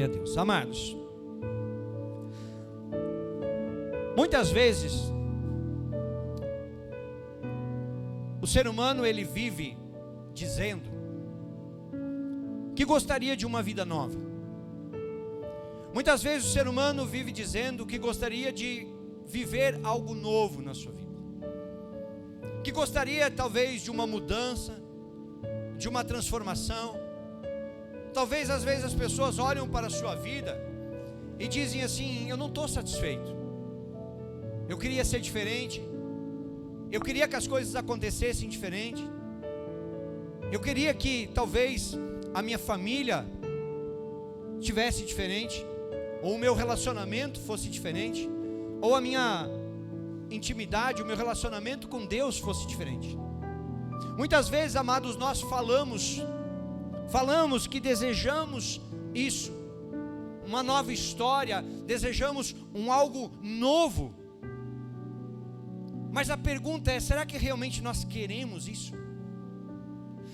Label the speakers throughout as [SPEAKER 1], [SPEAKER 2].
[SPEAKER 1] a Deus. Amados, muitas vezes o ser humano ele vive dizendo que gostaria de uma vida nova. Muitas vezes o ser humano vive dizendo que gostaria de viver algo novo na sua vida, que gostaria talvez de uma mudança, de uma transformação. Talvez às vezes as pessoas olham para a sua vida e dizem assim: eu não estou satisfeito, eu queria ser diferente, eu queria que as coisas acontecessem diferente, eu queria que talvez a minha família tivesse diferente, ou o meu relacionamento fosse diferente, ou a minha intimidade, o meu relacionamento com Deus fosse diferente. Muitas vezes, amados, nós falamos que desejamos isso, uma nova história, desejamos algo novo. Mas a pergunta é: será que realmente nós queremos isso?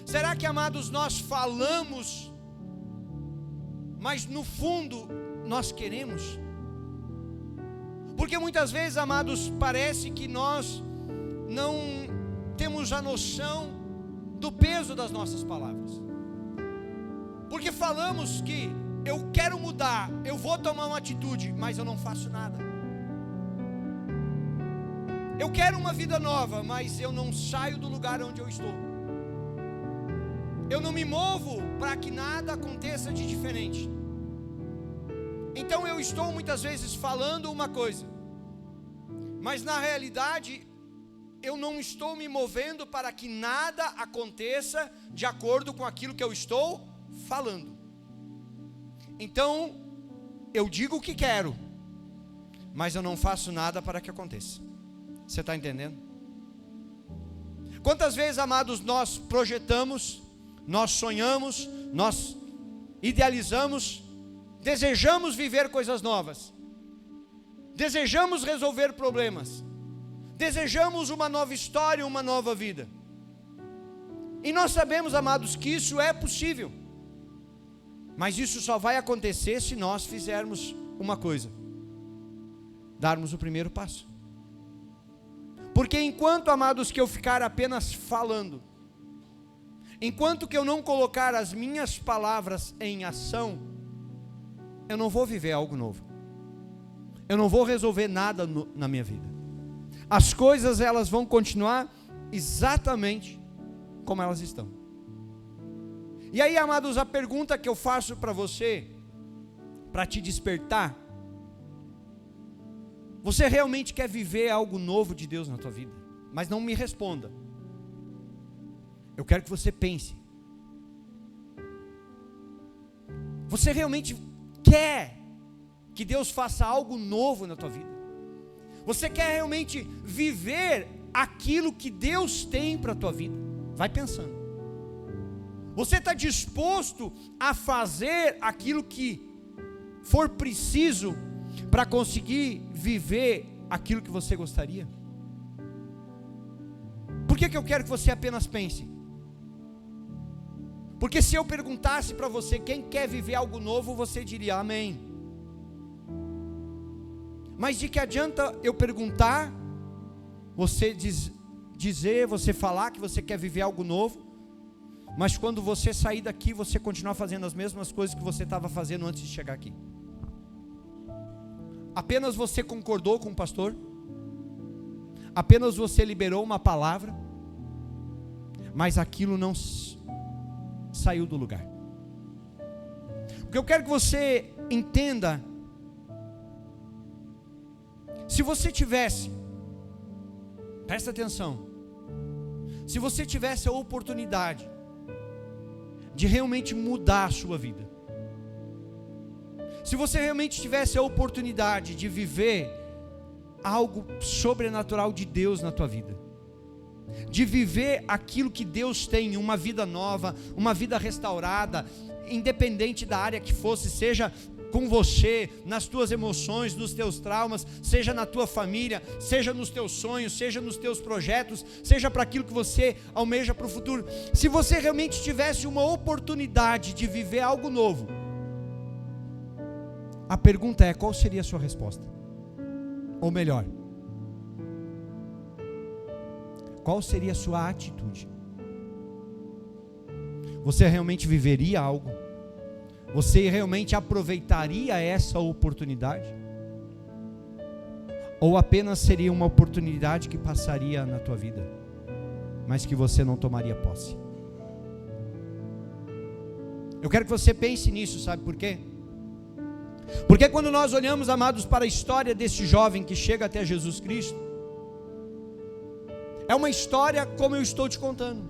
[SPEAKER 1] Será que, amados, nós falamos, mas no fundo nós queremos? Porque muitas vezes, amados, parece que nós não temos a noção do peso das nossas palavras. Porque falamos que eu quero mudar, eu vou tomar uma atitude, mas eu não faço nada. Eu quero uma vida nova, mas eu não saio do lugar onde eu estou. Eu não me movo para que nada aconteça de diferente. Então eu estou muitas vezes falando uma coisa, mas na realidade eu não estou me movendo para que nada aconteça de acordo com aquilo que eu estou falando. Então eu digo o que quero, mas eu não faço nada para que aconteça. Você está entendendo? Quantas vezes, amados, nós projetamos, nós sonhamos, nós idealizamos, desejamos viver coisas novas, desejamos resolver problemas, desejamos uma nova história, uma nova vida, e nós sabemos, amados, que isso é possível, mas isso só vai acontecer se nós fizermos uma coisa: darmos o primeiro passo. Porque enquanto, amados, que eu ficar apenas falando, enquanto que eu não colocar as minhas palavras em ação, eu não vou viver algo novo, eu não vou resolver nada na minha vida. As coisas, elas vão continuar exatamente como elas estão. E aí, amados, a pergunta que eu faço para você, para te despertar: você realmente quer viver algo novo de Deus na tua vida? Mas não me responda, eu quero que você pense. Você realmente quer que Deus faça algo novo na tua vida? Você quer realmente viver aquilo que Deus tem para a tua vida? Vai pensando. Você está disposto a fazer aquilo que for preciso para conseguir viver aquilo que você gostaria? Por que eu quero que você apenas pense? Porque se eu perguntasse para você quem quer viver algo novo, você diria amém. Mas de que adianta eu perguntar, você dizer, você falar que você quer viver algo novo, mas quando você sair daqui, você continuar fazendo as mesmas coisas que você estava fazendo antes de chegar aqui? Apenas você concordou com o pastor, apenas você liberou uma palavra, mas aquilo não saiu do lugar. O que eu quero que você entenda: se você tivesse, presta atenção, se você tivesse a oportunidade de realmente mudar a sua vida, se você realmente tivesse a oportunidade de viver algo sobrenatural de Deus na tua vida, de viver aquilo que Deus tem, uma vida nova, uma vida restaurada, independente da área que fosse, seja com você, nas tuas emoções, nos teus traumas, seja na tua família, seja nos teus sonhos, seja nos teus projetos, seja para aquilo que você almeja para o futuro. Se você realmente tivesse uma oportunidade de viver algo novo, A pergunta é: qual seria a sua resposta? Ou melhor, qual seria a sua atitude? Você realmente viveria algo? Você realmente aproveitaria essa oportunidade? Ou apenas seria uma oportunidade que passaria na tua vida, mas que você não tomaria posse? Eu quero que você pense nisso, sabe por quê? Porque quando nós olhamos, amados, para a história desse jovem que chega até Jesus Cristo, é uma história como eu estou te contando.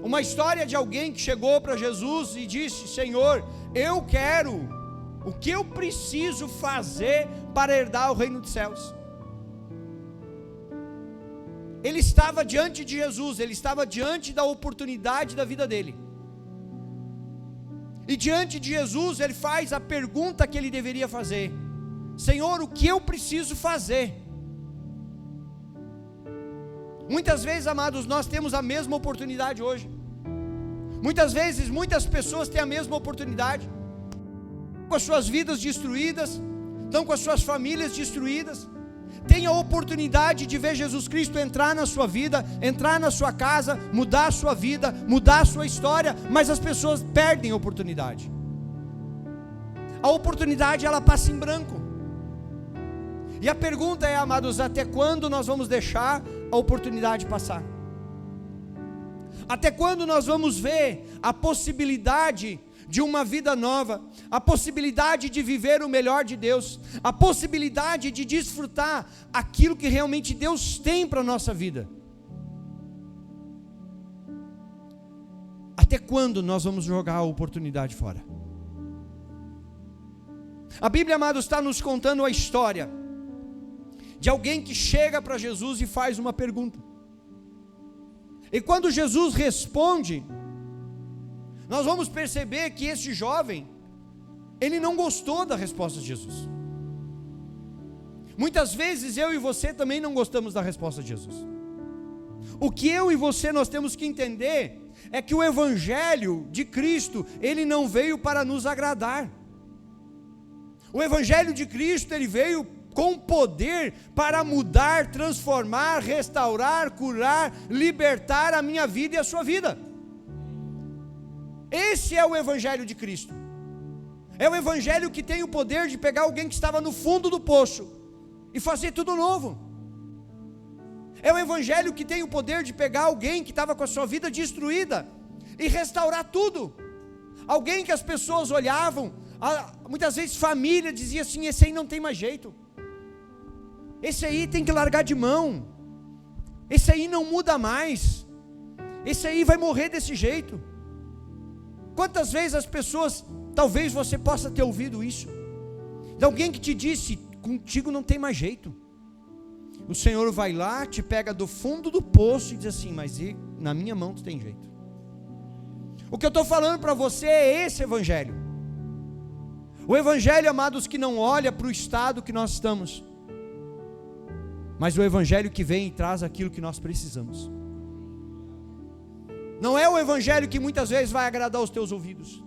[SPEAKER 1] Uma história de alguém que chegou para Jesus e disse: Senhor, eu quero, o que eu preciso fazer para herdar o reino dos céus? Ele estava diante de Jesus, ele estava diante da oportunidade da vida dele. E diante de Jesus, ele faz a pergunta que ele deveria fazer: Senhor, o que eu preciso fazer? Muitas vezes, amados, nós temos a mesma oportunidade hoje. Muitas vezes, muitas pessoas têm a mesma oportunidade, com as suas vidas destruídas, estão com as suas famílias destruídas, tem a oportunidade de ver Jesus Cristo entrar na sua vida, entrar na sua casa, mudar a sua vida, mudar a sua história, mas as pessoas perdem a oportunidade. A oportunidade, ela passa em branco. E a pergunta é, amados, até quando nós vamos deixar a oportunidade passar? Até quando nós vamos ver a possibilidade de uma vida nova, a possibilidade de viver o melhor de Deus, a possibilidade de desfrutar aquilo que realmente Deus tem para a nossa vida? Até quando nós vamos jogar a oportunidade fora? A Bíblia, amados, está nos contando a história de alguém que chega para Jesus e faz uma pergunta. E quando Jesus responde, nós vamos perceber que esse jovem, ele não gostou da resposta de Jesus. Muitas vezes eu e você também não gostamos da resposta de Jesus. O que eu e você nós temos que entender é que o Evangelho de Cristo, ele não veio para nos agradar. O Evangelho de Cristo, ele veio com poder para mudar, transformar, restaurar, curar, libertar a minha vida e a sua vida. Esse é o Evangelho de Cristo. É o Evangelho que tem o poder de pegar alguém que estava no fundo do poço e fazer tudo novo. É o Evangelho que tem o poder de pegar alguém que estava com a sua vida destruída e restaurar tudo. Alguém que as pessoas olhavam, muitas vezes família dizia assim: esse aí não tem mais jeito, esse aí tem que largar de mão, esse aí não muda mais, esse aí vai morrer desse jeito. Quantas vezes as pessoas, talvez você possa ter ouvido isso, de alguém que te disse: contigo não tem mais jeito. O Senhor vai lá, te pega do fundo do poço e diz assim: mas na minha mão tu tem jeito. O que eu estou falando para você é esse Evangelho. O Evangelho, amados, que não olha para o estado que nós estamos, mas o Evangelho que vem e traz aquilo que nós precisamos. Não é o Evangelho que muitas vezes vai agradar os teus ouvidos.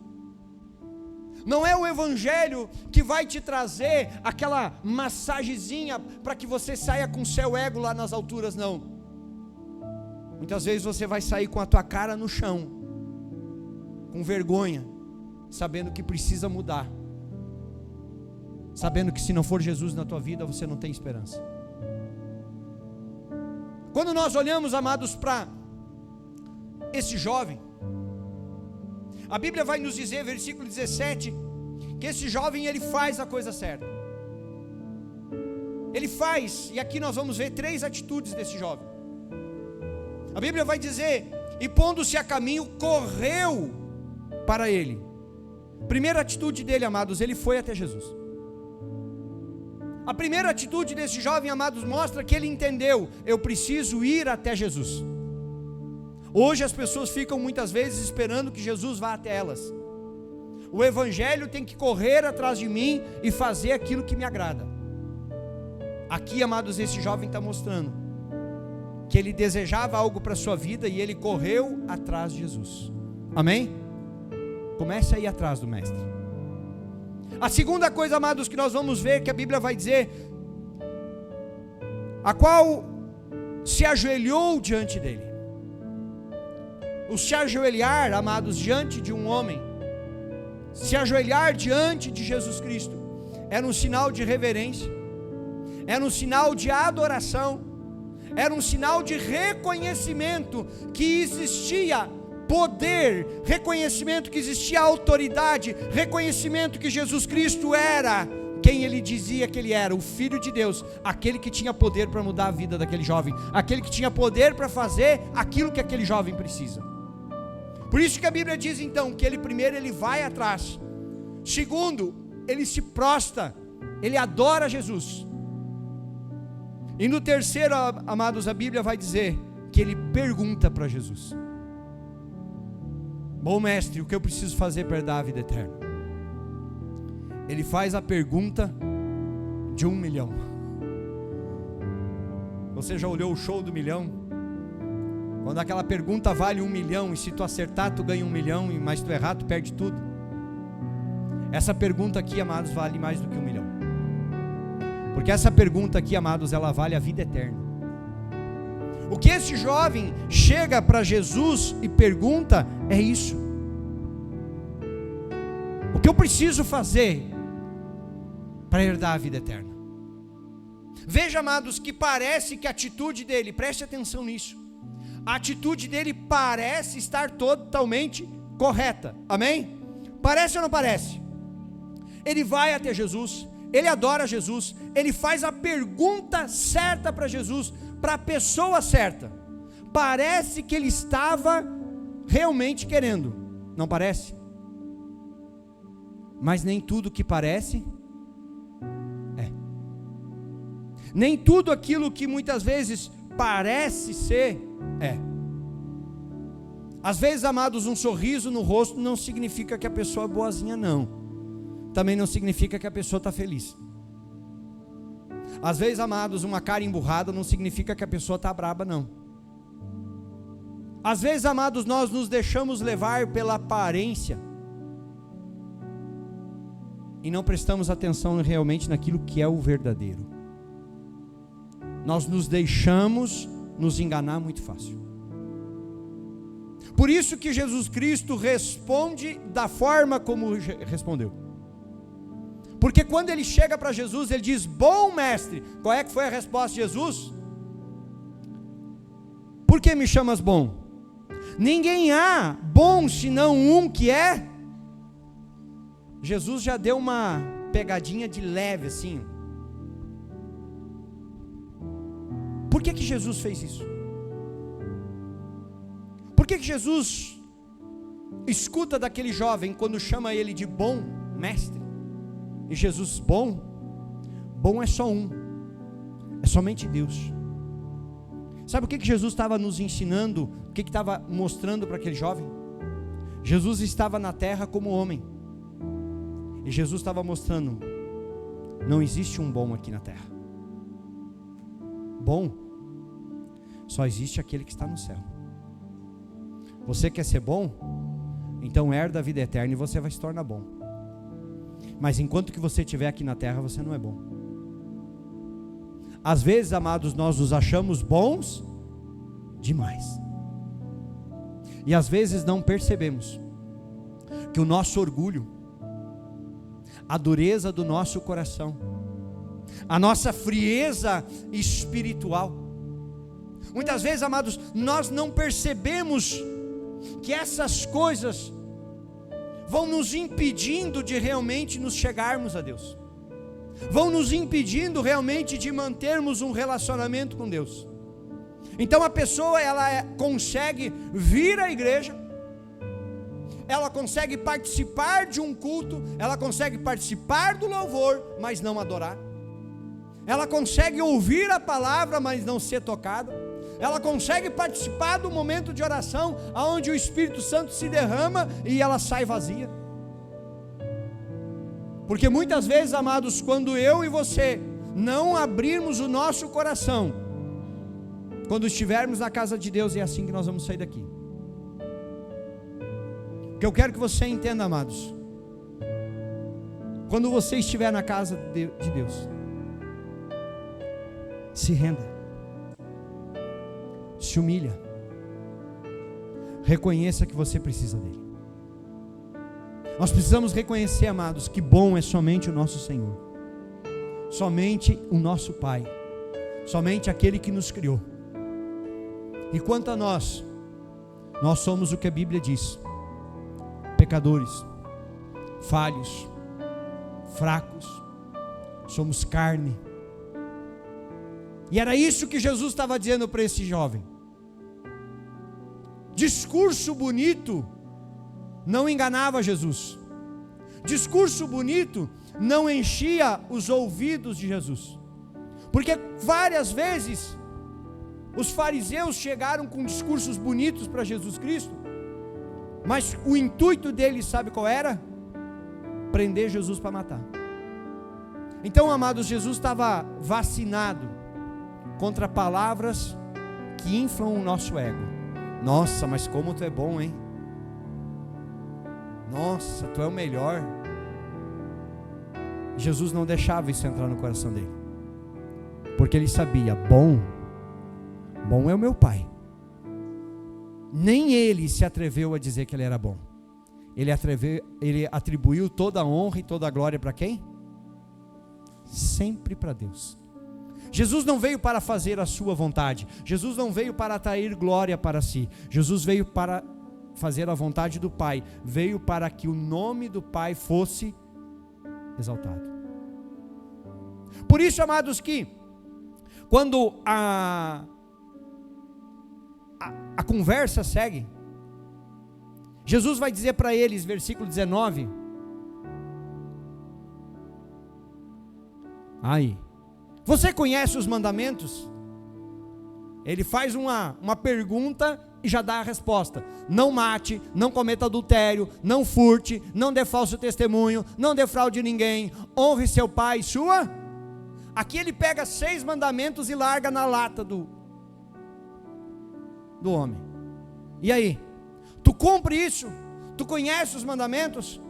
[SPEAKER 1] Não é o Evangelho que vai te trazer aquela massagenzinha para que você saia com o seu ego lá nas alturas, não. Muitas vezes você vai sair com a tua cara no chão, com vergonha, sabendo que precisa mudar, sabendo que se não for Jesus na tua vida, você não tem esperança. Quando nós olhamos, amados, para esse jovem, a Bíblia vai nos dizer, versículo 17, que esse jovem, ele faz a coisa certa. Ele faz, e aqui nós vamos ver 3 atitudes desse jovem. A Bíblia vai dizer: e pondo-se a caminho, correu para ele. Primeira atitude dele, amados, ele foi até Jesus. A primeira atitude desse jovem, amados, mostra que ele entendeu: eu preciso ir até Jesus. Hoje as pessoas ficam muitas vezes esperando que Jesus vá até elas. O Evangelho tem que correr atrás de mim e fazer aquilo que me agrada. Aqui, amados, esse jovem está mostrando que ele desejava algo para a sua vida e ele correu atrás de Jesus. Amém? Comece a ir atrás do Mestre. A segunda coisa, amados, que nós vamos ver, que a Bíblia vai dizer, a qual se ajoelhou diante dele. O se ajoelhar, amados, diante de um homem, se ajoelhar diante de Jesus Cristo, era um sinal de reverência, era um sinal de adoração, era um sinal de reconhecimento que existia poder, reconhecimento que existia autoridade, reconhecimento que Jesus Cristo era quem ele dizia que ele era, o Filho de Deus, aquele que tinha poder para mudar a vida daquele jovem, aquele que tinha poder para fazer aquilo que aquele jovem precisa. Por isso que a Bíblia diz então, que ele primeiro ele vai atrás, segundo, ele se prostra, ele adora Jesus, e no terceiro, amados, a Bíblia vai dizer, que ele pergunta para Jesus: bom mestre, o que eu preciso fazer para dar a vida eterna? Ele faz a pergunta de 1 milhão. Você já olhou o show do milhão? Quando aquela pergunta vale 1 milhão, e se tu acertar tu ganha 1 milhão, mas se tu errar tu perde tudo. Essa pergunta aqui, amados, vale mais do que 1 milhão. Porque essa pergunta aqui, amados, ela vale a vida eterna. O que esse jovem chega para Jesus e pergunta é isso: o que eu preciso fazer para herdar a vida eterna? Veja, amados, que parece que a atitude dele, preste atenção nisso, a atitude dele parece estar totalmente correta, amém? Parece ou não parece? Ele vai até Jesus, ele adora Jesus, ele faz a pergunta certa para Jesus, para a pessoa certa. Parece que ele estava realmente querendo, não parece? Mas nem tudo que parece é. Nem tudo aquilo que muitas vezes parece ser é. Às vezes, amados, um sorriso no rosto não significa que a pessoa é boazinha, não. Também não significa que a pessoa está feliz. Às vezes, amados, uma cara emburrada não significa que a pessoa está braba, não. Às vezes, amados, nós nos deixamos levar pela aparência e não prestamos atenção realmente naquilo que é o verdadeiro. Nós nos deixamos nos enganar muito fácil. Por isso que Jesus Cristo responde da forma como respondeu. Porque quando ele chega para Jesus, ele diz: bom mestre. Qual é que foi a resposta de Jesus? Por que me chamas bom? Ninguém há bom senão um que é. Jesus já deu uma pegadinha de leve assim. Por que Jesus fez isso? Por que Jesus escuta daquele jovem quando chama ele de bom mestre? E Jesus, bom é só um, é somente Deus. Sabe o que Jesus estava nos ensinando? O que estava mostrando para aquele jovem? Jesus estava na terra como homem, e Jesus estava mostrando: não existe um bom aqui na terra. Bom só existe aquele que está no céu. Você quer ser bom? Então herda a vida eterna e você vai se tornar bom. Mas enquanto que você estiver aqui na terra, você não é bom. Às vezes, amados, nós nos achamos bons demais. E às vezes não percebemos que o nosso orgulho, a dureza do nosso coração, a nossa frieza espiritual, muitas vezes, amados, nós não percebemos que essas coisas vão nos impedindo de realmente nos chegarmos a Deus, vão nos impedindo realmente de mantermos um relacionamento com Deus. Então a pessoa, ela consegue vir à igreja, ela consegue participar de um culto, ela consegue participar do louvor, mas não adorar. Ela consegue ouvir a palavra, mas não ser tocada. Ela consegue participar do momento de oração, onde o Espírito Santo se derrama e ela sai vazia. Porque muitas vezes, amados, quando eu e você não abrirmos o nosso coração, quando estivermos na casa de Deus, é assim que nós vamos sair daqui. O que eu quero que você entenda, amados, quando você estiver na casa de Deus, se renda, se humilha, reconheça que você precisa dele. Nós precisamos reconhecer, amados, que bom é somente o nosso Senhor, somente o nosso Pai, somente aquele que nos criou. E quanto a nós somos o que a Bíblia diz: pecadores, falhos, fracos, somos carne. E era isso que Jesus estava dizendo para esse jovem. Discurso bonito não enganava Jesus. Discurso bonito não enchia os ouvidos de Jesus. Porque várias vezes os fariseus chegaram com discursos bonitos para Jesus Cristo, mas o intuito deles, sabe qual era? Prender Jesus para matar. Então, amados, Jesus estava vacinado contra palavras que inflam o nosso ego. Nossa, mas como tu é bom, hein? Nossa, tu é o melhor. Jesus não deixava isso entrar no coração dele, porque ele sabia: bom é o meu Pai. Nem ele se atreveu a dizer que ele era bom. Ele atribuiu toda a honra e toda a glória para quem? Sempre para Deus. Jesus não veio para fazer a sua vontade. Jesus não veio para atrair glória para si. Jesus veio para fazer a vontade do Pai. Veio para que o nome do Pai fosse exaltado. Por isso, amados, que quando a conversa segue, Jesus vai dizer para eles, versículo 19: aí, você conhece os mandamentos? Ele faz uma pergunta e já dá a resposta: não mate, não cometa adultério, não furte, não dê falso testemunho, não defraude ninguém, honre seu pai e sua. Aqui ele pega 6 mandamentos e larga na lata do homem. E aí? Tu cumpre isso? Tu conhece os mandamentos?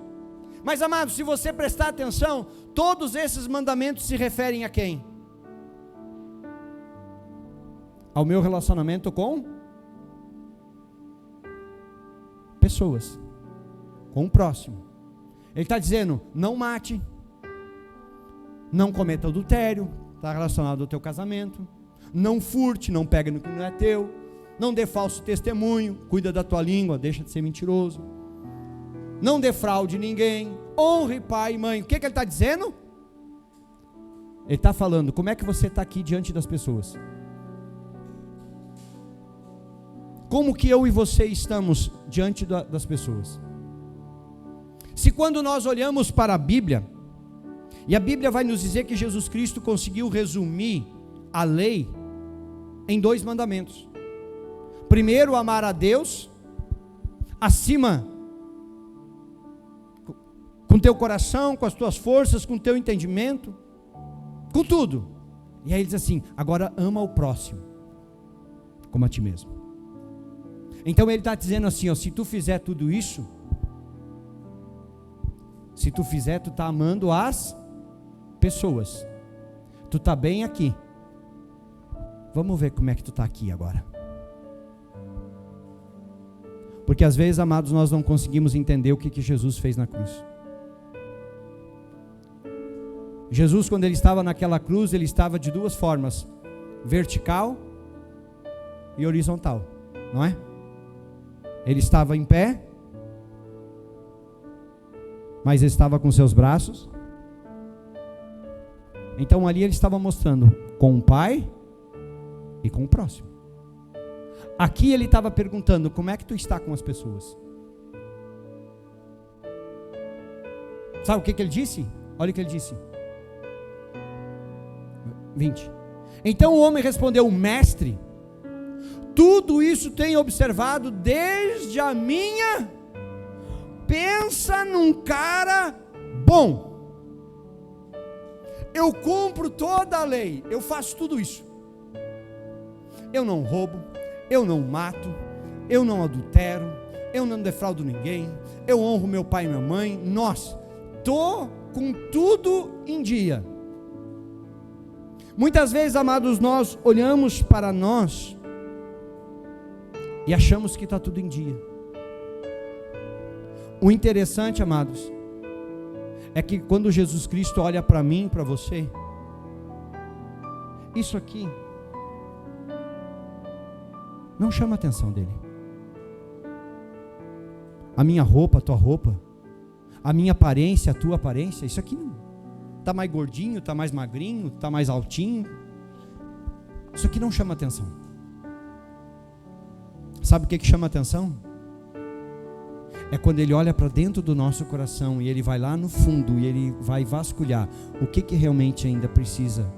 [SPEAKER 1] Mas, amado, se você prestar atenção, todos esses mandamentos se referem a quem? Ao meu relacionamento com pessoas, com o próximo. Ele está dizendo: não mate, não cometa adultério, está relacionado ao teu casamento, não furte, não pegue no que não é teu, não dê falso testemunho, cuida da tua língua, deixa de ser mentiroso, não defraude ninguém, honre pai e mãe. O que ele está dizendo? Ele está falando: como é que você está aqui diante das pessoas? Como que eu e você estamos diante das pessoas? Se quando nós olhamos para a Bíblia, e a Bíblia vai nos dizer que Jesus Cristo conseguiu resumir a lei em 2 mandamentos. Primeiro, amar a Deus acima, com teu coração, com as tuas forças, com teu entendimento, com tudo. E aí ele diz assim: agora ama o próximo como a ti mesmo. Então ele está dizendo assim, ó, se tu fizer tudo isso, se tu fizer, tu está amando as pessoas, tu está bem aqui. Vamos ver como é que tu está aqui agora. Porque às vezes, amados, nós não conseguimos entender o que Jesus fez na cruz. Jesus, quando ele estava naquela cruz, ele estava de 2 formas: vertical e horizontal, não é? Ele estava em pé, mas ele estava com seus braços. Então ali ele estava mostrando com o Pai e com o próximo. Aqui ele estava perguntando: como é que tu está com as pessoas? Sabe o que ele disse? Olha o que ele disse. 20. Então o homem respondeu: mestre, tudo isso tenho observado desde a minha... Pensa num cara bom. Eu cumpro toda a lei, eu faço tudo isso. Eu não roubo, eu não mato, eu não adultero, eu não defraudo ninguém, eu honro meu pai e minha mãe. Nossa, estou com tudo em dia. Muitas vezes, amados, nós olhamos para nós e achamos que está tudo em dia. O interessante, amados, é que quando Jesus Cristo olha para mim, para você, isso aqui não chama a atenção dele. A minha roupa, a tua roupa, a minha aparência, a tua aparência, isso aqui não. Está mais gordinho, está mais magrinho, está mais altinho. Isso aqui não chama atenção. Sabe o que chama atenção? É quando ele olha para dentro do nosso coração e ele vai lá no fundo e ele vai vasculhar o que realmente ainda precisa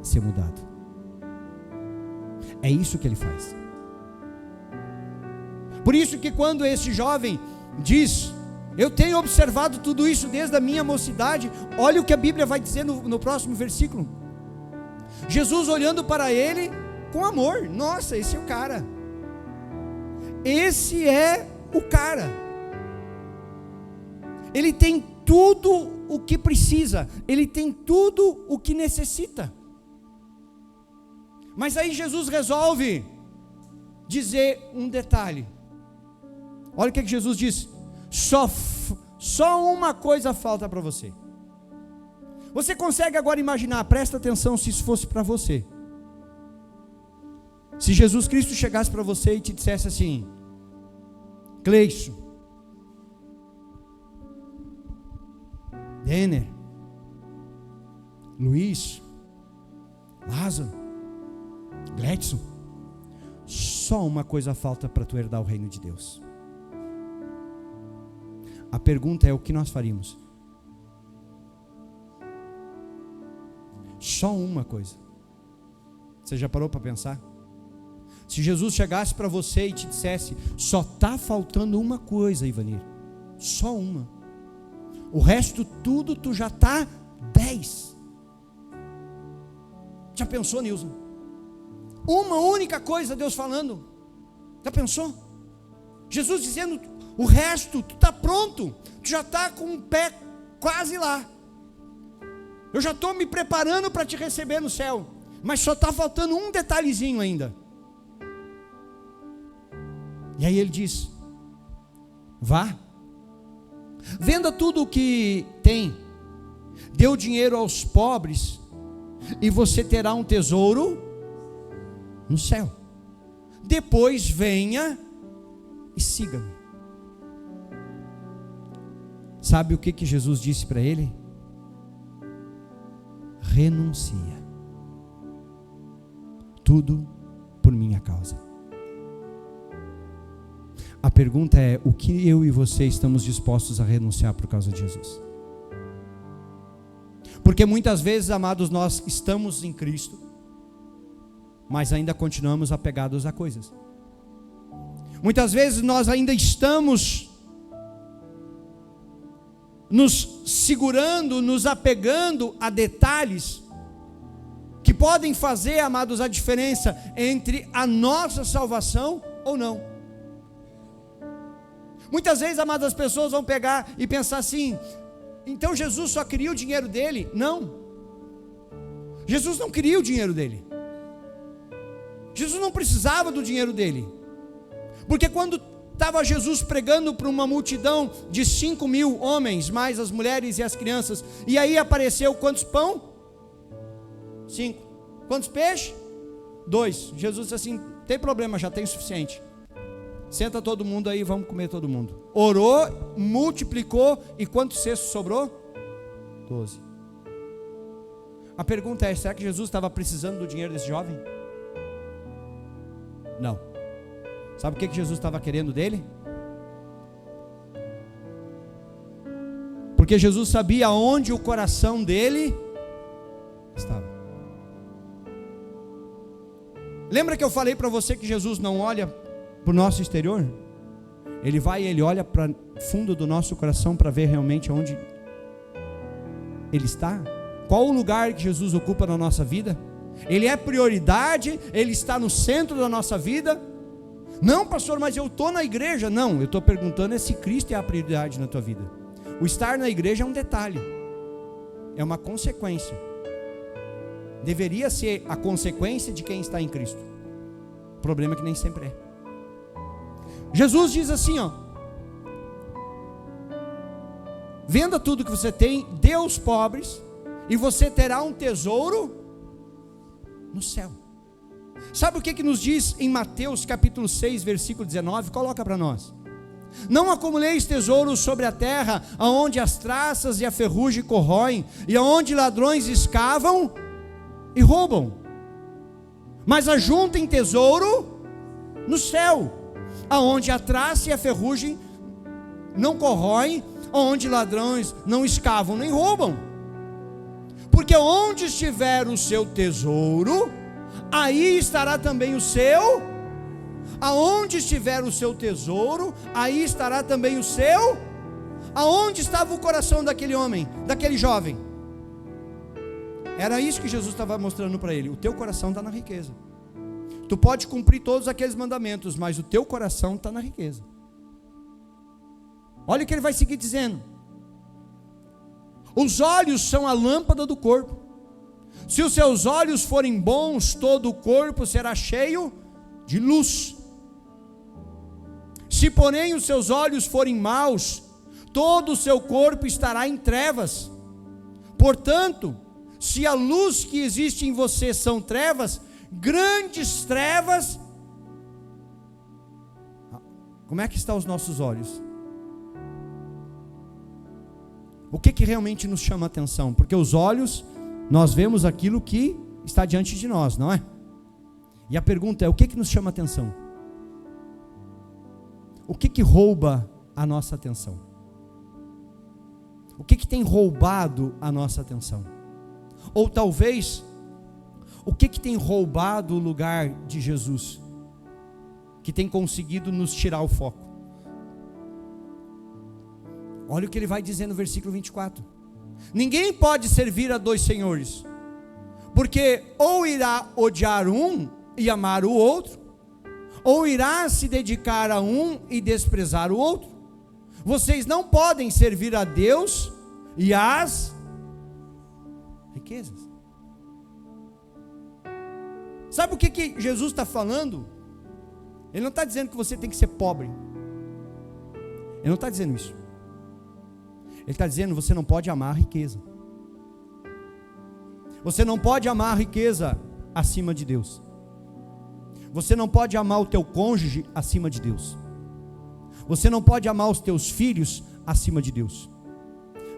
[SPEAKER 1] ser mudado. É isso que ele faz. Por isso que quando esse jovem diz: eu tenho observado tudo isso desde a minha mocidade, olha o que a Bíblia vai dizer no próximo versículo. Jesus olhando para ele com amor. Nossa, esse é o cara. Esse é o cara. Ele tem tudo o que precisa. Ele tem tudo o que necessita. Mas aí Jesus resolve dizer um detalhe. Olha o que Jesus disse: só uma coisa falta para você. Você consegue agora imaginar, presta atenção, se isso fosse para você. Se Jesus Cristo chegasse para você e te dissesse assim: Cleison, Denner, Luiz, Lázaro, Gledson, só uma coisa falta para tu herdar o reino de Deus. A pergunta é: o que nós faríamos? Só uma coisa. Você já parou para pensar? Se Jesus chegasse para você e te dissesse: só está faltando uma coisa, Ivanir, só uma, o resto tudo tu já está 10. Já pensou, Nilson? Uma única coisa, Deus falando. Já pensou? Jesus dizendo: o resto tu está pronto, tu já está com o pé quase lá, eu já estou me preparando para te receber no céu, mas só está faltando um detalhezinho ainda. E aí ele diz: vá, venda tudo o que tem, dê o dinheiro aos pobres, e você terá um tesouro no céu. Depois venha e siga-me. Sabe o que Jesus disse para ele? Renuncia tudo por minha causa. A pergunta é: o que eu e você estamos dispostos a renunciar por causa de Jesus? Porque muitas vezes, amados, nós estamos em Cristo, mas ainda continuamos apegados a coisas. Muitas vezes nós ainda estamos nos segurando, nos apegando a detalhes que podem fazer, amados, a diferença entre a nossa salvação ou não. Muitas vezes, amados, as pessoas vão pegar e pensar assim: então Jesus só queria o dinheiro dele? Não, Jesus não queria o dinheiro dele. Jesus não precisava do dinheiro dele, porque quando estava Jesus pregando para uma multidão de 5.000 homens, mais as mulheres e as crianças, e aí apareceu quantos pão? 5. Quantos peixes? 2. Jesus disse assim: tem problema, já tem o suficiente, senta todo mundo aí, vamos comer todo mundo. Orou, multiplicou, e quantos cestos sobrou? 12. A pergunta é: será que Jesus estava precisando do dinheiro desse jovem? Não. Sabe o que Jesus estava querendo dele? Porque Jesus sabia onde o coração dele estava. Lembra que eu falei para você que Jesus não olha para o nosso exterior? Ele vai e ele olha para o fundo do nosso coração para ver realmente onde ele está. Qual o lugar que Jesus ocupa na nossa vida? Ele é prioridade? Ele está no centro da nossa vida? Não, pastor, mas eu estou na igreja. Não, eu estou perguntando se Cristo é a prioridade na tua vida. O estar na igreja é um detalhe. é uma consequência. Deveria ser a consequência de quem está em Cristo. O problema é que nem sempre é. Jesus diz assim, ó: venda tudo que você tem, dê aos pobres, e você terá um tesouro no céu. Sabe o que nos diz em Mateus capítulo 6, versículo 19? Coloca para nós: não acumuleis tesouros sobre a terra, aonde as traças e a ferrugem corroem, e aonde ladrões escavam e roubam, mas ajuntem tesouro no céu, aonde a traça e a ferrugem não corroem, onde ladrões não escavam nem roubam. Porque onde estiver o seu tesouro, aí estará também o seu. Aonde estiver o seu tesouro, aí estará também o seu. Aonde estava o coração daquele homem, daquele jovem? Era isso que Jesus estava mostrando para ele: o teu coração está na riqueza. Tu pode cumprir todos aqueles mandamentos, mas o teu coração está na riqueza. Olha o que ele vai seguir dizendo: os olhos são a lâmpada do corpo. Se os seus olhos forem bons, todo o corpo será cheio de luz. Se porém os seus olhos forem maus, todo o seu corpo estará em trevas. Portanto, se a luz que existe em você são trevas, grandes trevas. Como é que estão os nossos olhos? O que realmente nos chama a atenção? Porque os olhos, nós vemos aquilo que está diante de nós, não é? E a pergunta é: o que nos chama a atenção? O que rouba a nossa atenção? O que tem roubado a nossa atenção? Ou talvez, o que tem roubado o lugar de Jesus, que tem conseguido nos tirar o foco? Olha o que ele vai dizer no versículo 24: ninguém pode servir a dois senhores, porque ou irá odiar um e amar o outro, ou irá se dedicar a um e desprezar o outro. Vocês não podem servir a Deus e às riquezas. Sabe o que Jesus está falando? Ele não está dizendo que você tem que ser pobre. Ele não está dizendo isso. Ele está dizendo: você não pode amar a riqueza. Você não pode amar a riqueza acima de Deus. Você não pode amar o teu cônjuge acima de Deus. Você não pode amar os teus filhos acima de Deus.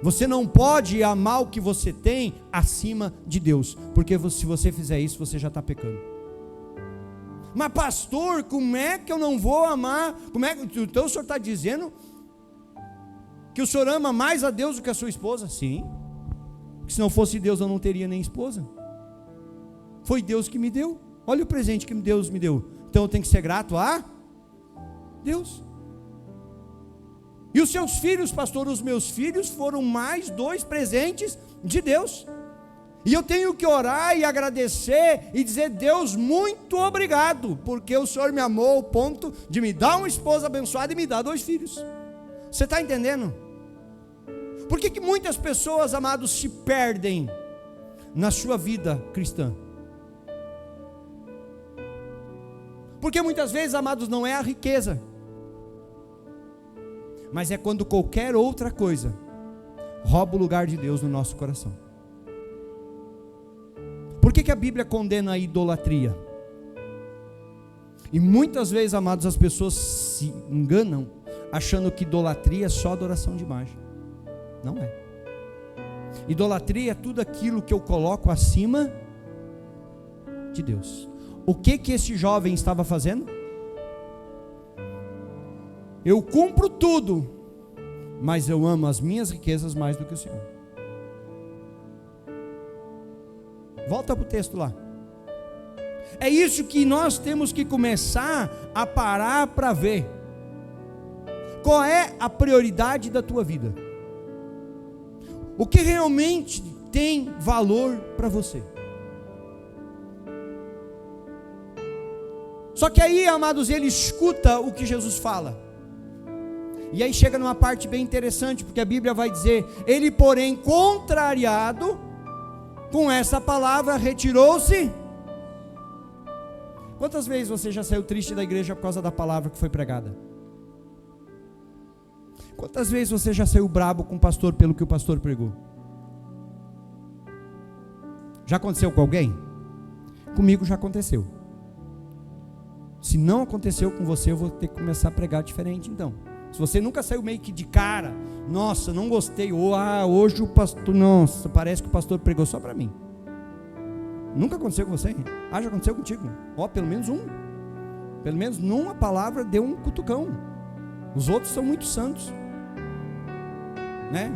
[SPEAKER 1] Você não pode amar o que você tem acima de Deus, porque se você fizer isso, você já está pecando. Mas pastor, como é que eu não vou amar? Então o senhor está dizendo que o senhor ama mais a Deus do que a sua esposa? Sim, porque se não fosse Deus eu não teria nem esposa. Foi Deus que me deu. Olha o presente que Deus me deu. Então eu tenho que ser grato a Deus. E os seus filhos, pastor? Os meus filhos foram mais 2 presentes de Deus. E eu tenho que orar e agradecer e dizer: Deus, muito obrigado, porque o Senhor me amou ao ponto de me dar uma esposa abençoada e me dar 2 filhos. Você está entendendo? Por que muitas pessoas, amados, se perdem na sua vida cristã? Porque muitas vezes, amados, não é a riqueza, mas é quando qualquer outra coisa rouba o lugar de Deus no nosso coração. Por que a Bíblia condena a idolatria? E muitas vezes, amados, as pessoas se enganam achando que idolatria é só adoração de imagem. Não é. Idolatria é tudo aquilo que eu coloco acima de Deus. O que esse jovem estava fazendo? Eu cumpro tudo, mas eu amo as minhas riquezas mais do que o Senhor. Volta para o texto lá. É isso que nós temos que começar a parar para ver. Qual é a prioridade da tua vida? O que realmente tem valor para você? Só que aí, amados, ele escuta o que Jesus fala. E aí chega numa parte bem interessante, porque a Bíblia vai dizer: ele, porém, contrariado com essa palavra, retirou-se. Quantas vezes você já saiu triste da igreja por causa da palavra que foi pregada? Quantas vezes você já saiu brabo com o pastor pelo que o pastor pregou? Já aconteceu com alguém? Comigo já aconteceu. Se não aconteceu com você, eu vou ter que começar a pregar diferente então. Se você nunca saiu meio que de cara, nossa, não gostei, ou hoje o pastor, nossa, parece que o pastor pregou só para mim. Nunca aconteceu com você? Já aconteceu contigo? Pelo menos um. Pelo menos numa palavra deu um cutucão. Os outros são muito santos, né?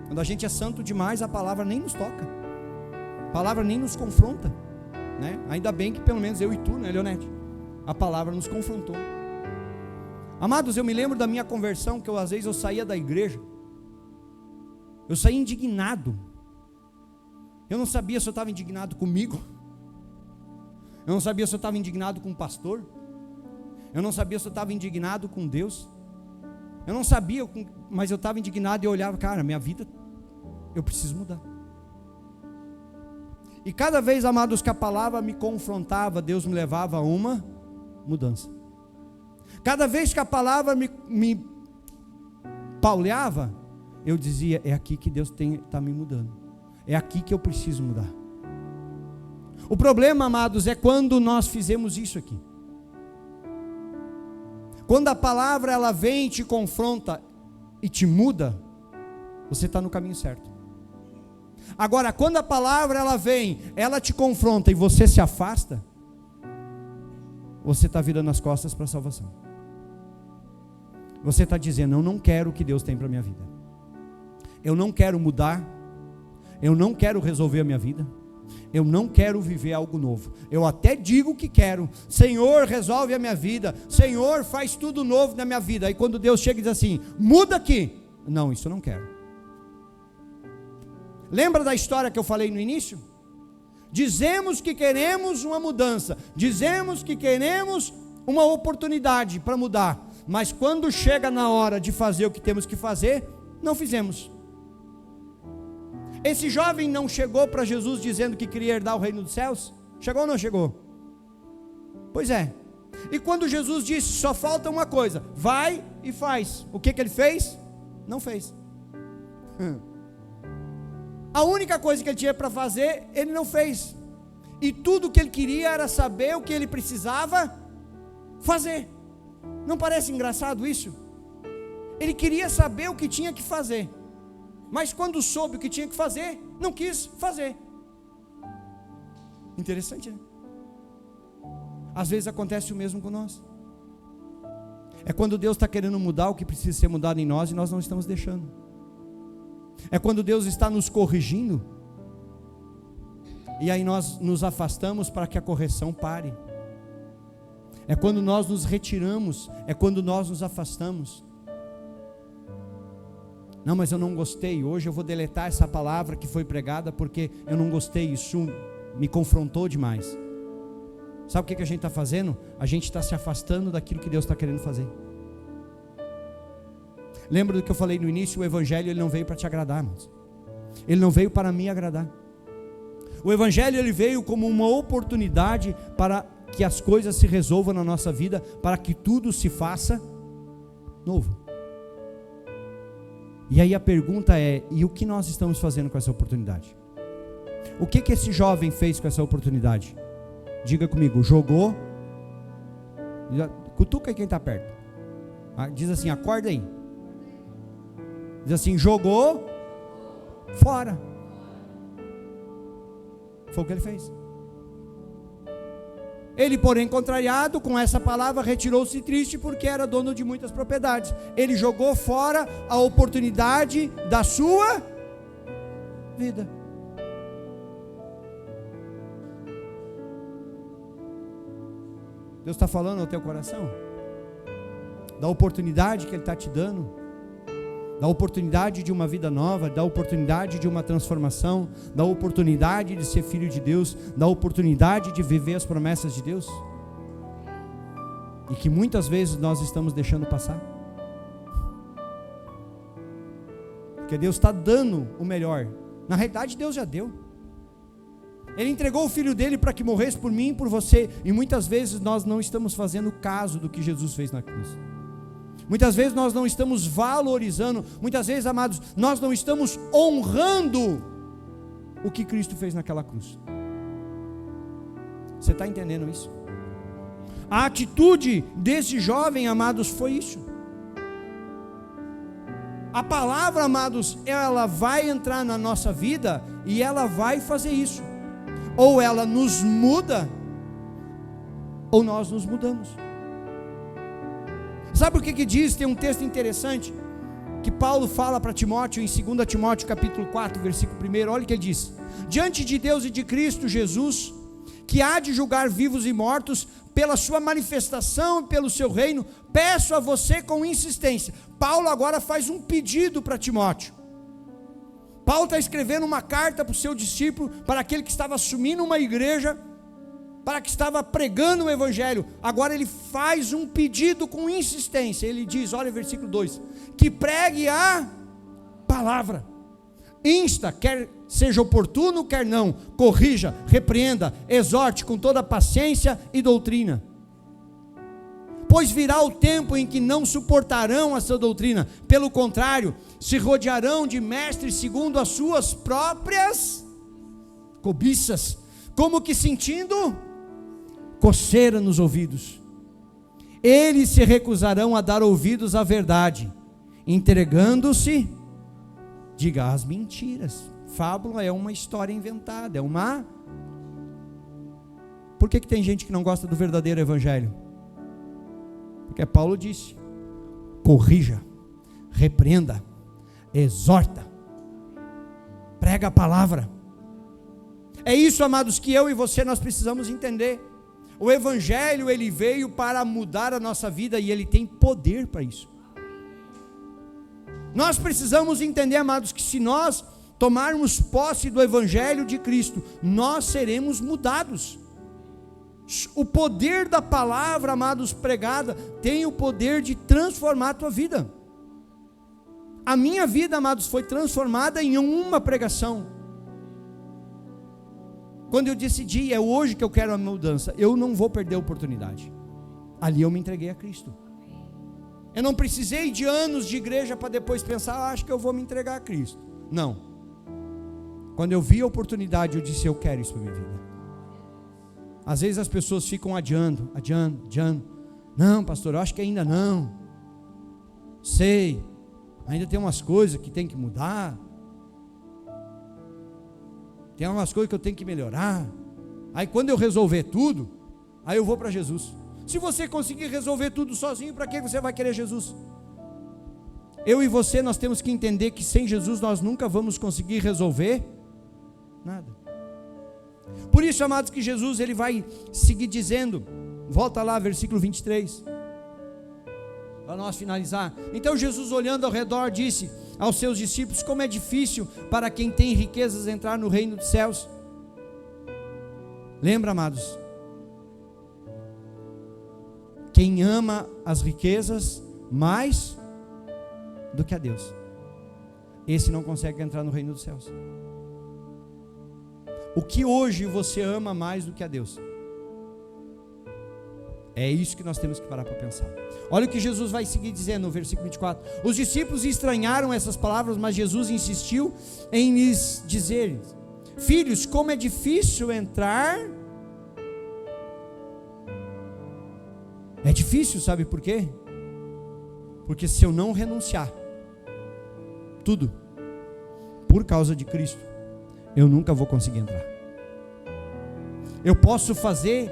[SPEAKER 1] Quando a gente é santo demais, a palavra nem nos toca, a palavra nem nos confronta, né? Ainda bem que pelo menos eu e tu, né, Leonete? A palavra nos confrontou. Amados, eu me lembro da minha conversão, que às vezes eu saía da igreja, eu saía indignado. Eu não sabia se eu estava indignado comigo, eu não sabia se eu estava indignado com o pastor, eu não sabia se eu estava indignado com Deus, eu não sabia, mas eu estava indignado e eu olhava, cara, minha vida, eu preciso mudar. E cada vez, amados, que a palavra me confrontava, Deus me levava a uma mudança. Cada vez que a palavra me pauleava, eu dizia: é aqui que Deus está me mudando, é aqui que eu preciso mudar. O problema, amados, é quando nós fizemos isso aqui. Quando a palavra ela vem e te confronta e te muda, você está no caminho certo. Agora, quando a palavra ela vem, ela te confronta e você se afasta, você está virando as costas para a salvação. Você está dizendo: eu não quero o que Deus tem para a minha vida, eu não quero mudar, eu não quero resolver a minha vida, eu não quero viver algo novo. Eu até digo que quero, Senhor, resolve a minha vida, Senhor, faz tudo novo na minha vida. Aí quando Deus chega e diz assim: muda aqui, não, isso eu não quero. Lembra da história que eu falei no início? Dizemos que queremos uma mudança, dizemos que queremos uma oportunidade para mudar, mas quando chega na hora de fazer o que temos que fazer, não fizemos. Esse jovem não chegou para Jesus dizendo que queria herdar o reino dos céus? Chegou ou não chegou? Pois é. E quando Jesus disse: só falta uma coisa, vai e faz, o que ele fez? Não fez. A única coisa que ele tinha para fazer, ele não fez. E tudo que ele queria era saber o que ele precisava fazer. Não parece engraçado isso? Ele queria saber o que tinha que fazer, mas quando soube o que tinha que fazer, não quis fazer. Interessante, né? Às vezes acontece o mesmo com nós. É quando Deus está querendo mudar o que precisa ser mudado em nós e nós não estamos deixando. É quando Deus está nos corrigindo e aí nós nos afastamos para que a correção pare. É quando nós nos retiramos, é quando nós nos afastamos. Não, mas eu não gostei, hoje eu vou deletar essa palavra que foi pregada porque eu não gostei, isso me confrontou demais. Sabe o que a gente está fazendo? A gente está se afastando daquilo que Deus está querendo fazer. Lembra do que eu falei no início? O Evangelho ele não veio para te agradar, irmãos. Ele não veio para me agradar. O Evangelho ele veio como uma oportunidade para que as coisas se resolvam na nossa vida, para que tudo se faça novo. E aí a pergunta é: e o que nós estamos fazendo com essa oportunidade? O que esse jovem fez com essa oportunidade? Diga comigo: jogou. Cutuca aí quem está perto. Diz assim: acorda aí. Diz assim: jogou fora. Foi o que ele fez. Ele, porém, contrariado com essa palavra, retirou-se triste porque era dono de muitas propriedades. Ele jogou fora a oportunidade da sua vida. Deus está falando ao teu coração da oportunidade que Ele está te dando, da oportunidade de uma vida nova, da oportunidade de uma transformação, da oportunidade de ser filho de Deus, da oportunidade de viver as promessas de Deus, e que muitas vezes nós estamos deixando passar. Porque Deus está dando o melhor. Na realidade, Deus já deu. Ele entregou o Filho dele para que morresse por mim e por você. E muitas vezes nós não estamos fazendo caso do que Jesus fez na cruz. Muitas vezes nós não estamos valorizando. Muitas vezes, amados, nós não estamos honrando o que Cristo fez naquela cruz. Você está entendendo isso? A atitude desse jovem, amados, foi isso. A palavra, amados, ela vai entrar na nossa vida e ela vai fazer isso. Ou ela nos muda, ou nós nos mudamos. Sabe o que diz? Tem um texto interessante que Paulo fala para Timóteo, em 2 Timóteo capítulo 4, versículo 1, olha o que ele diz: diante de Deus e de Cristo Jesus, que há de julgar vivos e mortos, pela sua manifestação e pelo seu reino, peço a você com insistência. Paulo agora faz um pedido para Timóteo. Paulo está escrevendo uma carta para o seu discípulo, para aquele que estava assumindo uma igreja, para que estava pregando o evangelho. Agora ele faz um pedido com insistência. Ele diz, olha o versículo 2, que pregue a palavra, insta, quer seja oportuno, quer não, corrija, repreenda, exorte com toda paciência e doutrina. Pois virá o tempo em que não suportarão essa doutrina, pelo contrário, se rodearão de mestres segundo as suas próprias cobiças, como que sentindo coceira nos ouvidos. Eles se recusarão a dar ouvidos à verdade, entregando-se, diga, às mentiras. Fábula é uma história inventada, é uma... Por que tem gente que não gosta do verdadeiro evangelho? Porque Paulo disse, corrija, repreenda, exorta, prega a palavra. É isso, amados, que eu e você nós precisamos entender. O evangelho, ele veio para mudar a nossa vida e ele tem poder para isso. Nós precisamos entender, amados, que se nós tomarmos posse do evangelho de Cristo, nós seremos mudados. O poder da palavra, amados, pregada, tem o poder de transformar a tua vida. A minha vida, amados, foi transformada em uma pregação. Quando eu decidi, é hoje que eu quero a mudança, eu não vou perder a oportunidade. Ali eu me entreguei a Cristo. Eu não precisei de anos de igreja para depois pensar, acho que eu vou me entregar a Cristo. Não. Quando eu vi a oportunidade, eu disse, eu quero isso para a minha vida. Às vezes as pessoas ficam adiando. Não, pastor, eu acho que ainda não. Sei, ainda tem umas coisas que tem que mudar. Tem umas coisas que eu tenho que melhorar. Aí quando eu resolver tudo, aí eu vou para Jesus. Se você conseguir resolver tudo sozinho, para que você vai querer Jesus? Eu e você, nós temos que entender que sem Jesus nós nunca vamos conseguir resolver nada. Por isso, amados, que Jesus ele vai seguir dizendo, volta lá, versículo 23, para nós finalizar. Então Jesus, olhando ao redor, disse aos seus discípulos, como é difícil para quem tem riquezas entrar no reino dos céus. Lembra, amados, quem ama as riquezas mais do que a Deus, esse não consegue entrar no reino dos céus. O que hoje você ama mais do que a Deus? É isso que nós temos que parar para pensar. Olha o que Jesus vai seguir dizendo no versículo 24. Os discípulos estranharam essas palavras, mas Jesus insistiu em lhes dizer, filhos, como é difícil entrar. É difícil, sabe por quê? Porque se eu não renunciar tudo por causa de Cristo, eu nunca vou conseguir entrar. Eu posso fazer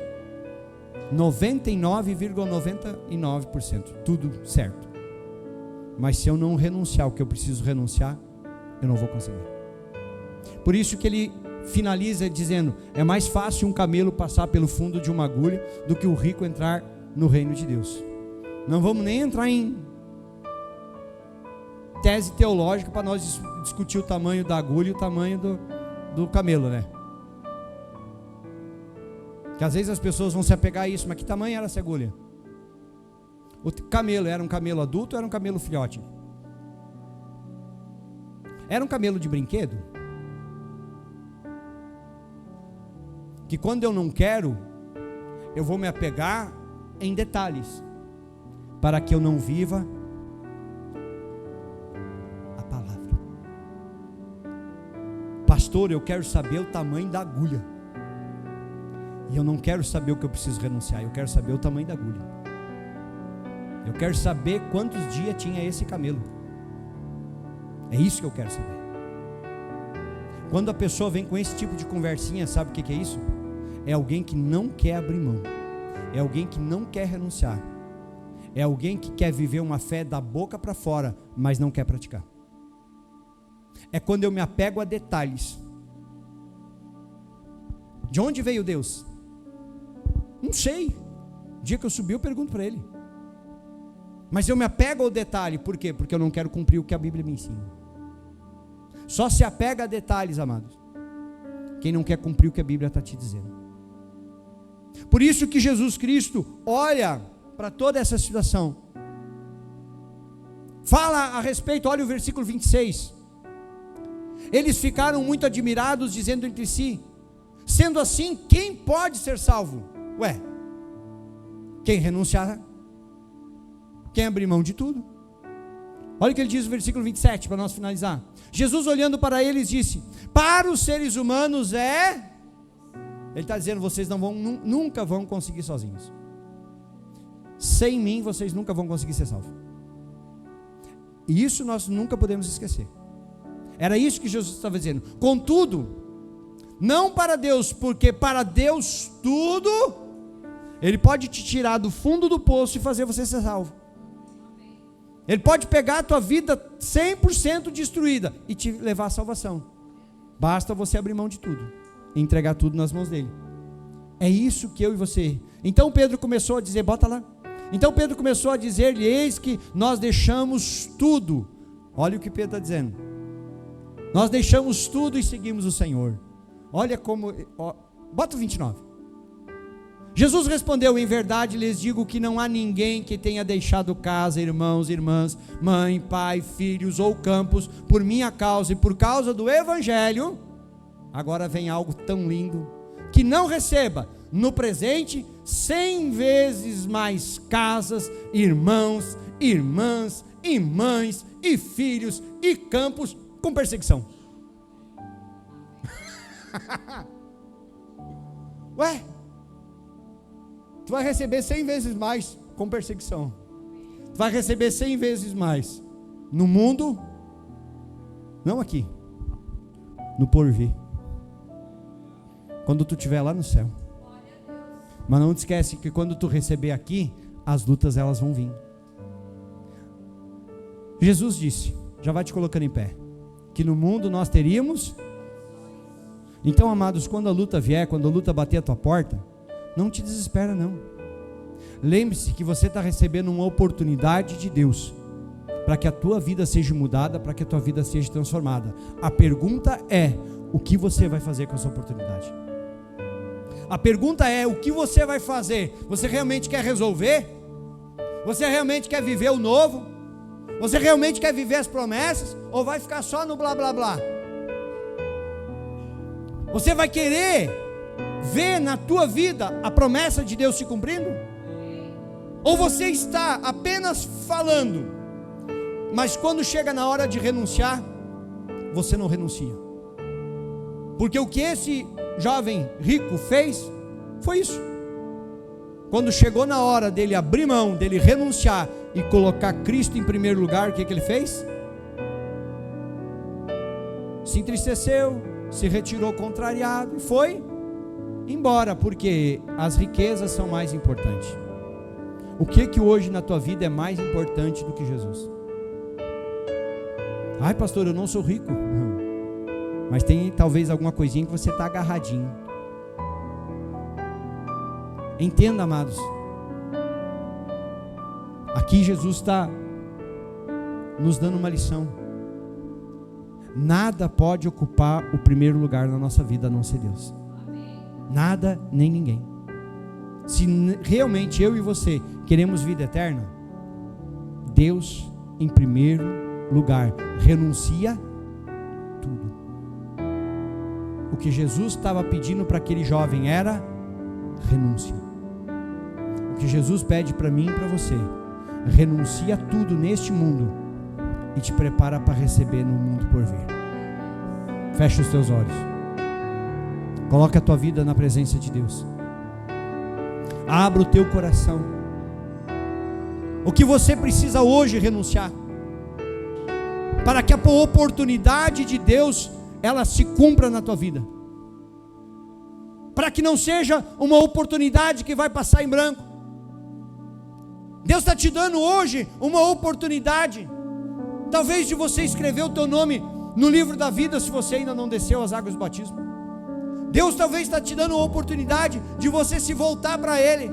[SPEAKER 1] 99,99% tudo certo, mas se eu não renunciar o que eu preciso renunciar, eu não vou conseguir. Por isso que ele finaliza dizendo, é mais fácil um camelo passar pelo fundo de uma agulha do que o rico entrar no reino de Deus. Não vamos nem entrar em tese teológica para nós discutir o tamanho da agulha e o tamanho do camelo, né? Que às vezes as pessoas vão se apegar a isso, mas que tamanho era essa agulha? O camelo era um camelo adulto ou era um camelo filhote? Era um camelo de brinquedo? Que quando eu não quero, eu vou me apegar em detalhes, para que eu não viva a palavra. Pastor, eu quero saber o tamanho da agulha, e eu não quero saber o que eu preciso renunciar, eu quero saber o tamanho da agulha. Eu quero saber quantos dias tinha esse camelo. É isso que eu quero saber. Quando a pessoa vem com esse tipo de conversinha, sabe o que é isso? É alguém que não quer abrir mão, é alguém que não quer renunciar, é alguém que quer viver uma fé da boca para fora, mas não quer praticar. É quando eu me apego a detalhes. De onde veio Deus? Não sei. O dia que eu subi eu pergunto para Ele. Mas eu me apego ao detalhe, por quê? Porque eu não quero cumprir o que a Bíblia me ensina. Só se apega a detalhes, amados, quem não quer cumprir o que a Bíblia está te dizendo. Por isso que Jesus Cristo olha para toda essa situação, fala a respeito, olha o versículo 26, eles ficaram muito admirados, dizendo entre si, sendo assim, quem pode ser salvo? Ué, quem renunciar, quem abrir mão de tudo. Olha o que ele diz no versículo 27, para nós finalizar. Jesus olhando para eles disse, para os seres humanos ele está dizendo, vocês nunca vão conseguir sozinhos. Sem mim vocês nunca vão conseguir ser salvos. E isso nós nunca podemos esquecer. Era isso que Jesus estava dizendo. Contudo, não para Deus, porque para Deus tudo, Ele pode te tirar do fundo do poço e fazer você ser salvo. Ele pode pegar a tua vida 100% destruída e te levar à salvação. Basta você abrir mão de tudo e entregar tudo nas mãos dele. É isso que eu e você. Então Pedro começou a dizer, bota lá. Então Pedro começou a dizer-lhe, eis que nós deixamos tudo. Olha o que Pedro está dizendo. Nós deixamos tudo e seguimos o Senhor. Olha como, bota o 29. Jesus respondeu, em verdade lhes digo que não há ninguém que tenha deixado casa, irmãos, irmãs, mãe, pai, filhos ou campos, por minha causa e por causa do Evangelho, agora vem algo tão lindo, que não receba no presente 100 vezes mais casas, irmãos, irmãs, e mães, e filhos, e campos, com perseguição. Ué? Tu vai receber 100 vezes mais com perseguição. Tu vai receber 100 vezes mais no mundo, não aqui, no porvir, quando tu estiver lá no céu. Mas não te esquece que quando tu receber aqui, as lutas elas vão vir. Jesus disse, já vai te colocando em pé, que no mundo nós teríamos. Então, amados, quando a luta vier, quando a luta bater a tua porta, não te desespera não. Lembre-se que você está recebendo uma oportunidade de Deus para que a tua vida seja mudada, para que a tua vida seja transformada. A pergunta é, o que você vai fazer com essa oportunidade? A pergunta é, o que você vai fazer? Você realmente quer resolver? Você realmente quer viver o novo? Você realmente quer viver as promessas? Ou vai ficar só no blá blá blá? Você vai querer ver na tua vida a promessa de Deus se cumprindo? Ou você está apenas falando, mas quando chega na hora de renunciar, você não renuncia? Porque o que esse jovem rico fez, foi isso. Quando chegou na hora dele abrir mão, dele renunciar e colocar Cristo em primeiro lugar, o que ele fez? Se entristeceu, se retirou contrariado e foi embora, porque as riquezas são mais importantes. O que hoje na tua vida é mais importante do que Jesus? Ai, pastor, eu não sou rico. Mas tem talvez alguma coisinha que você está agarradinho. Entenda, amados, aqui Jesus está nos dando uma lição. Nada pode ocupar o primeiro lugar na nossa vida a não ser Deus. Nada nem ninguém. Se realmente eu e você queremos vida eterna, Deus em primeiro lugar. Renuncia O que Jesus estava pedindo para aquele jovem era renúncia. O que Jesus pede para mim e para você: renuncia a tudo neste mundo e te prepara para receber no mundo por vir. Fecha os teus olhos. Coloca a tua vida na presença de Deus. Abra o teu coração. O que você precisa hoje renunciar, para que a oportunidade de Deus ela se cumpra na tua vida, para que não seja uma oportunidade que vai passar em branco. Deus está te dando hoje uma oportunidade, talvez de você escrever o teu nome no livro da vida, se você ainda não desceu as águas do batismo. Deus talvez está te dando uma oportunidade de você se voltar para Ele,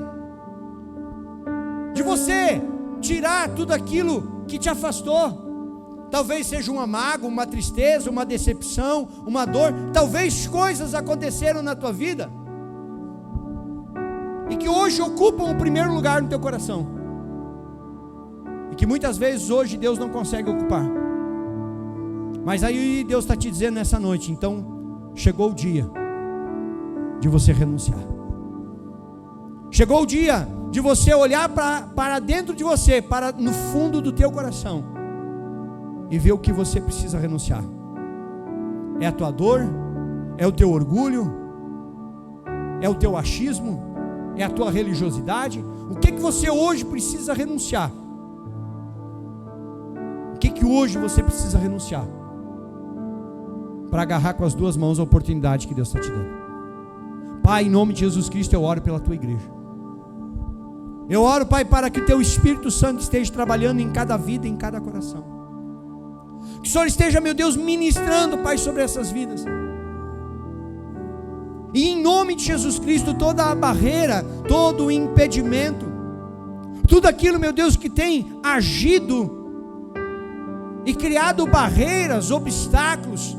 [SPEAKER 1] de você tirar tudo aquilo que te afastou. Talvez seja uma mágoa, uma tristeza, uma decepção, uma dor. Talvez coisas aconteceram na tua vida e que hoje ocupam o primeiro lugar no teu coração, e que muitas vezes hoje Deus não consegue ocupar. Mas aí Deus está te dizendo nessa noite: então chegou o dia de você renunciar. Chegou o dia de você olhar para dentro de você, para no fundo do teu coração, e ver o que você precisa renunciar. É a tua dor? É o teu orgulho? É o teu achismo? É a tua religiosidade? O que você hoje precisa renunciar? O que hoje você precisa renunciar para agarrar com as duas mãos a oportunidade que Deus está te dando? Pai, em nome de Jesus Cristo, eu oro pela tua igreja. Eu oro, Pai, para que o teu Espírito Santo esteja trabalhando em cada vida, em cada coração. Que o Senhor esteja, meu Deus, ministrando, Pai, sobre essas vidas. E em nome de Jesus Cristo, toda a barreira, todo o impedimento, tudo aquilo, meu Deus, que tem agido e criado barreiras, obstáculos,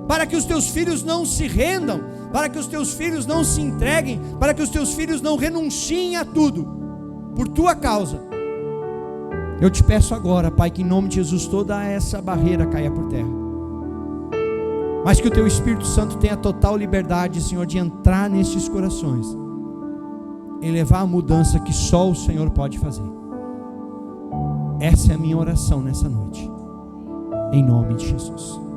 [SPEAKER 1] para que os teus filhos não se rendam, para que os teus filhos não se entreguem, para que os teus filhos não renunciem a tudo, por tua causa. Eu te peço agora, Pai, que em nome de Jesus toda essa barreira caia por terra, mas que o teu Espírito Santo tenha total liberdade, Senhor, de entrar nesses corações e levar a mudança que só o Senhor pode fazer. Essa é a minha oração nessa noite, em nome de Jesus.